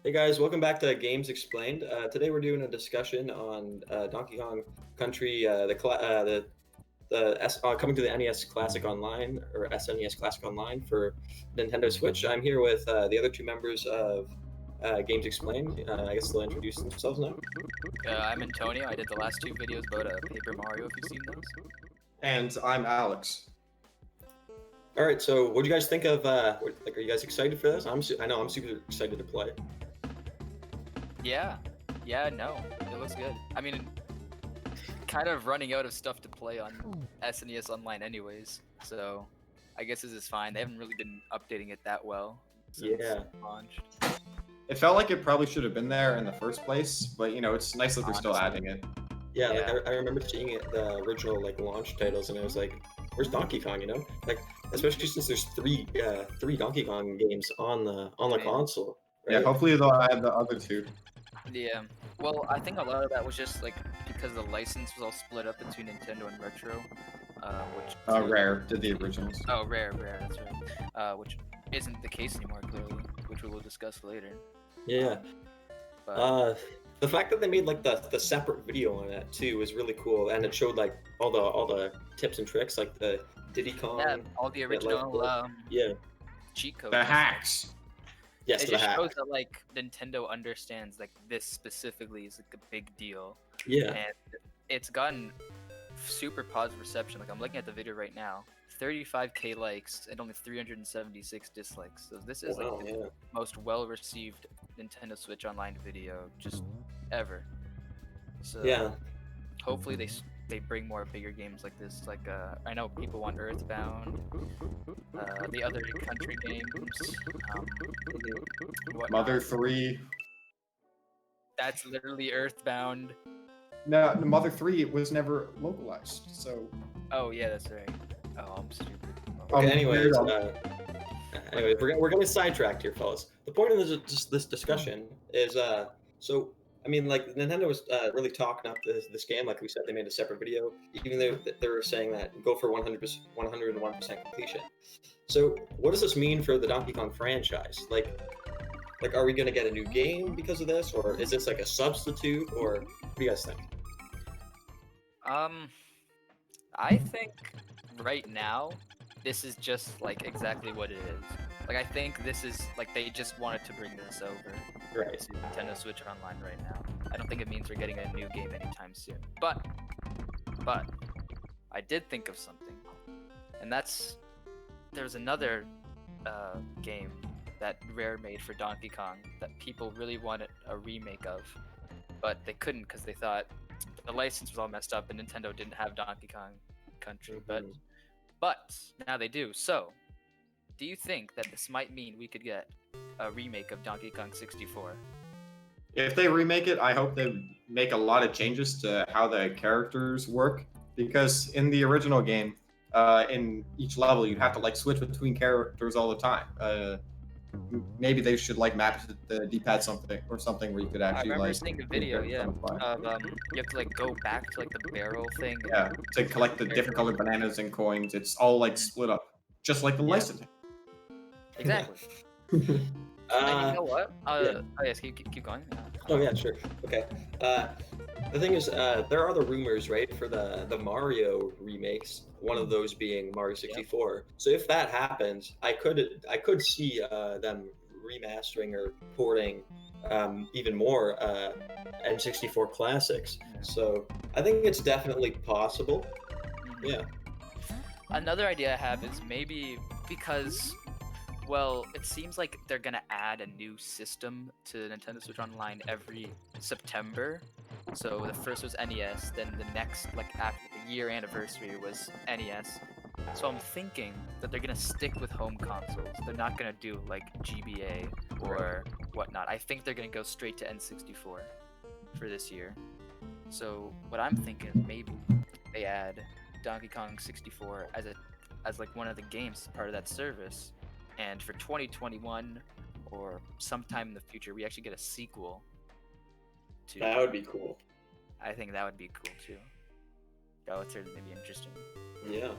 Hey guys, welcome back to Games Explained. Today we're doing a discussion on Donkey Kong Country, coming to the NES Classic Online or SNES Classic Online for Nintendo Switch. I'm here with the other two members of Games Explained. I guess they'll introduce themselves now. I'm Antonio. I did the last two videos about Paper Mario, if you've seen those. And I'm Alex. All right, so what do you guys think of? Are you guys excited for this? I know I'm super excited to play. Yeah, no, it looks good. I mean, kind of running out of stuff to play on SNES Online anyways, so I guess this is fine. They haven't really been updating it that well since it launched. It felt like it probably should have been there in the first place, but it's nice that they're still adding it. Yeah, like I remember seeing it, the original launch titles, and I was like, "Where's Donkey Kong?" Like especially since there's three Donkey Kong games on the console. Right? Yeah, hopefully they'll add the other two. Yeah, well, I think a lot of that was just like because the license was all split up between Nintendo and Retro, which Rare did the originals. Oh, Rare, that's right. Which isn't the case anymore, clearly, which we will discuss later. Yeah. But the fact that they made like the separate video on it too was really cool, and it showed like all the tips and tricks, like the Diddy Kong. Yeah, all the original cheat codes. The hacks. Yes, it just shows that like Nintendo understands like this specifically is like a big deal. Yeah. And it's gotten super positive reception. Like I'm looking at the video right now, 35k likes and only 376 dislikes. So this is the most well-received Nintendo Switch Online video just ever. So yeah, hopefully they bring more bigger games like this. Like I know people want Earthbound, the other country games, Mother 3. That's literally Earthbound. No, Mother 3 was never localized, so. Oh yeah, that's right. Oh, I'm stupid. Okay, anyways, we're gonna sidetrack here, fellas. The point of this discussion is so. I mean, like Nintendo was really talking up this game. Like we said, they made a separate video, even though they were saying that go for 101% completion. So, what does this mean for the Donkey Kong franchise? Like, are we gonna get a new game because of this, or is this like a substitute, or what do you guys think? I think right now this is just like exactly what it is. Like I think this is like they just wanted to bring this over to Nintendo Switch Online right now. I don't think it means we're getting a new game anytime soon. But I did think of something, and there's another game that Rare made for Donkey Kong that people really wanted a remake of, but they couldn't because they thought the license was all messed up and Nintendo didn't have Donkey Kong Country. But now they do. So, do you think that this might mean we could get a remake of Donkey Kong 64? If they remake it, I hope they make a lot of changes to how the characters work, because in the original game, in each level, you have to like switch between characters all the time. Maybe they should like map the D-pad something where you could actually I remember seeing a video, of you have to like go back to like the barrel thing. Yeah, to collect the different colored bananas and coins. It's all like split up, just like the licensing. Exactly. And you know what? Oh yes, keep going. Oh yeah, sure. Okay. The thing is, there are other rumors, right, for the Mario remakes. One of those being Mario 64. Yep. So if that happens, I could see them remastering or porting even more N64 classics. Yeah. So I think it's definitely possible. Yeah. Another idea I have is maybe because, well, it seems like they're gonna add a new system to Nintendo Switch Online every September. So the first was NES, then the next, like after the year anniversary, was NES. So I'm thinking that they're gonna stick with home consoles. They're not gonna do like GBA or whatnot. I think they're gonna go straight to N64 for this year. So what I'm thinking, maybe they add Donkey Kong 64 as like one of the games part of that service. And for 2021 or sometime in the future, we actually get a sequel to. That would be cool. I think that would be cool too. That would certainly be interesting. Yeah.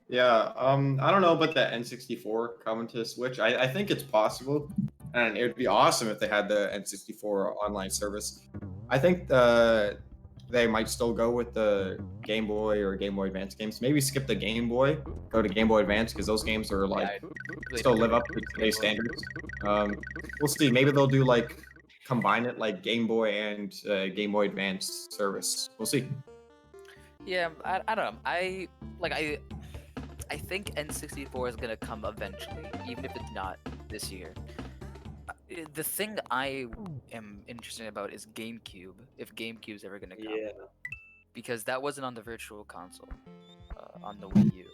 Yeah. I don't know about the N64 coming to Switch. I think it's possible, and it would be awesome if they had the N64 online service. I think they might still go with the Game Boy or Game Boy Advance games. Maybe skip the Game Boy, go to Game Boy Advance because those games are like really still don't live up think to Game today's Boy. standards. We'll see. Maybe they'll do like combine it like Game Boy and Game Boy Advance service. We'll see. Yeah, I don't know. I think N64 is gonna come eventually, even if it's not this year. The thing I am interested about is GameCube. If GameCube's ever gonna come, Yeah. because that wasn't on the Virtual Console, on the Wii U.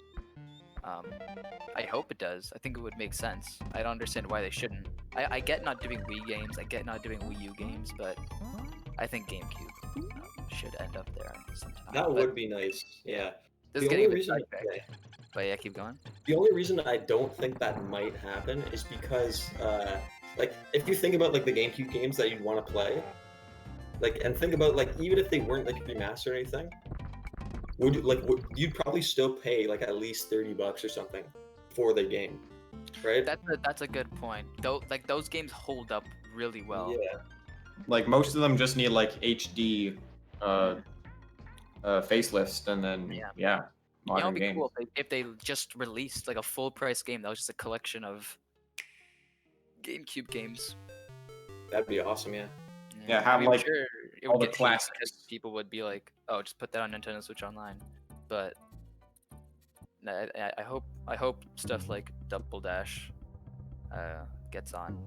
I hope it does. I think it would make sense. I don't understand why they shouldn't. I get not doing Wii games. I get not doing Wii U games, but I think GameCube should end up there sometime. That But would be nice. Yeah. this The is getting only a bit reason, sidetracked. But yeah, keep going. the only reason I don't think that might happen is because, like, if you think about like the GameCube games that you'd want to play, like, and think about like even if they weren't like remastered or anything, you'd probably still pay like at least $30 or something for the game, right? That's a good point. Though, like those games hold up really well. Yeah. Like most of them just need like HD facelifts, and then Yeah. yeah, You know, modern it'd be games. cool if they just released like a full price game that was just a collection of GameCube games. That'd be awesome. Yeah. Yeah, have, I'm like, sure it all would the get hate classics. because people would be like, "Oh, just put that on Nintendo Switch Online." But no, I hope stuff like Double Dash gets on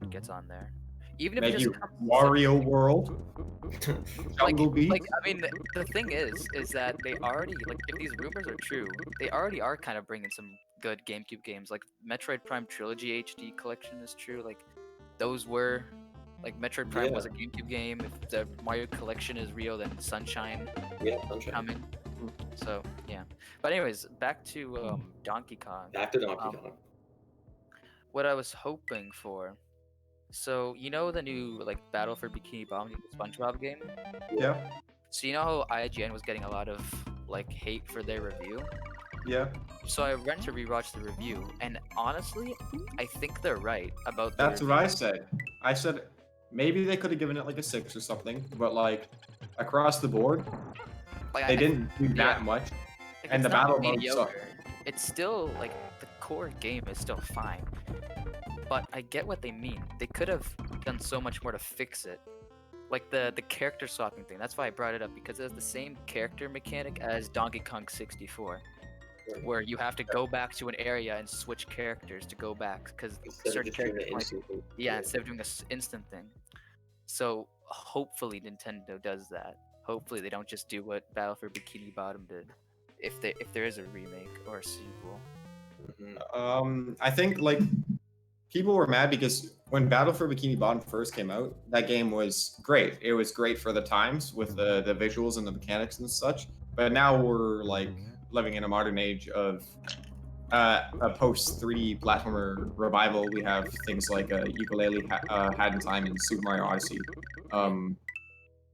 there. Even if it Make just you comes Wario World, like, Jungle Beat. like I mean, the thing is that they already, like, if these rumors are true, they already are kind of bringing some good GameCube games. Like Metroid Prime Trilogy HD Collection is true. Like those were, like, Metroid Prime was a GameCube game. If the Mario Collection is real, then Sunshine Yeah. Sunshine. coming. So yeah. But anyways, back to Donkey Kong. Back to Donkey Kong. What I was hoping for. So you know the new like Battle for Bikini Bottom, the SpongeBob game. Yeah, So you know how IGN was getting a lot of like hate for their review. yeah. So I went to rewatch the review, and honestly, I think they're right about. The That's review. what I said. I said maybe they could have given it like a 6 or something, but like across the board, Like, they didn't do that much. like, and it's the not battle mode mediocre. It's still like the core game is still fine, but I get what they mean. They could have done so much more to fix it. Like the character swapping thing. That's why I brought it up, because it has the same character mechanic as Donkey Kong 64. Where you have to go back to an area and switch characters to go back, because Instead of certain just doing characters it might, instantly. yeah, instead of doing this instant thing. So hopefully Nintendo does that. Hopefully they don't just do what Battle for Bikini Bottom did. If there is a remake or a sequel. Mhm. I think like people were mad because when Battle for Bikini Bottom first came out, that game was great. It was great for the times with the visuals and the mechanics and such. But now we're like living in a modern age of a post 3D platformer revival. We have things like Ukulele Hat in Time and Super Mario Odyssey.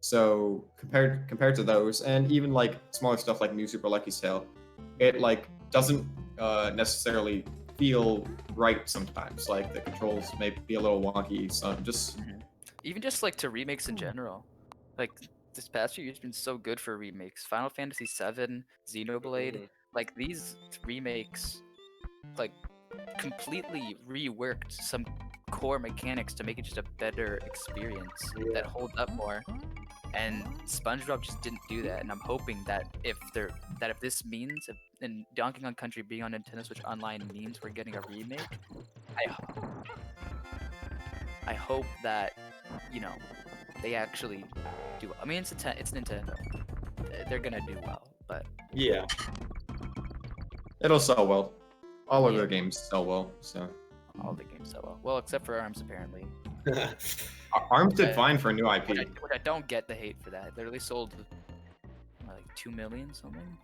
So compared to those, and even like smaller stuff like New Super Lucky's Tale, it like doesn't necessarily feel right sometimes. Like the controls may be a little wonky. So just Even just like to remakes in general. Like this past few years been so good for remakes. Final Fantasy VII, Xenoblade, Mhm. like these remakes, like completely reworked some core mechanics to make it just a better experience that Yeah. holds up more. And SpongeBob just didn't do that. And I'm hoping that if this means, and Donkey Kong Country being on Nintendo Switch Online means we're getting a remake, I hope that, you know, they actually do. I mean, it's Nintendo. They're gonna do well, but Yeah. it'll sell well. All of Yeah. their games sell well. So all the games sell well. Well, except for ARMS apparently. Arms did Uh, fine for a new IP. Which I don't get the hate for that. They really sold like 2 million something.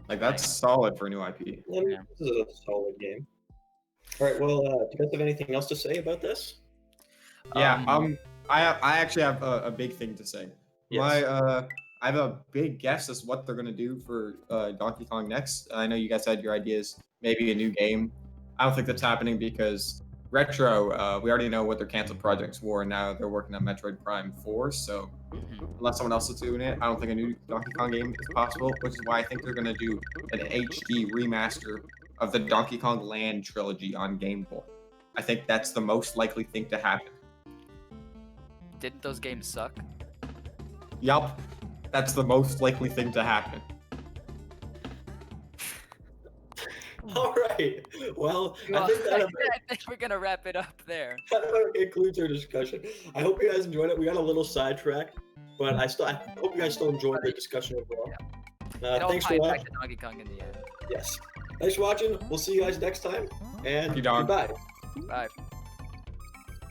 Like that's solid for a new IP. Yeah, this is a solid game. All right. Well, do you guys have anything else to say about this? Yeah. I actually have a big thing to say. Yes. I have a big guess as what they're gonna do for Donkey Kong next. I know you guys had your ideas. Maybe a new game. I don't think that's happening because Retro, we already know what their canceled projects were, and now they're working on Metroid Prime 4. So Mhm. unless someone else is doing it, I don't think a new Donkey Kong game is possible. Which is why I think they're gonna do an HD remaster of the Donkey Kong Land trilogy on Game Boy. I think that's the most likely thing to happen. Didn't those games suck? Yup, that's the most likely thing to happen. All right. Well, I think that I think we're gonna wrap it up there. about concludes our discussion. I hope you guys enjoyed it. We got a little sidetracked, but I hope you guys still enjoyed the discussion overall. It all Thanks for tied watching. back to Donkey Kong in the end. Yes. Thanks for watching. We'll see you guys next time. And Thank you, dog. goodbye. Bye.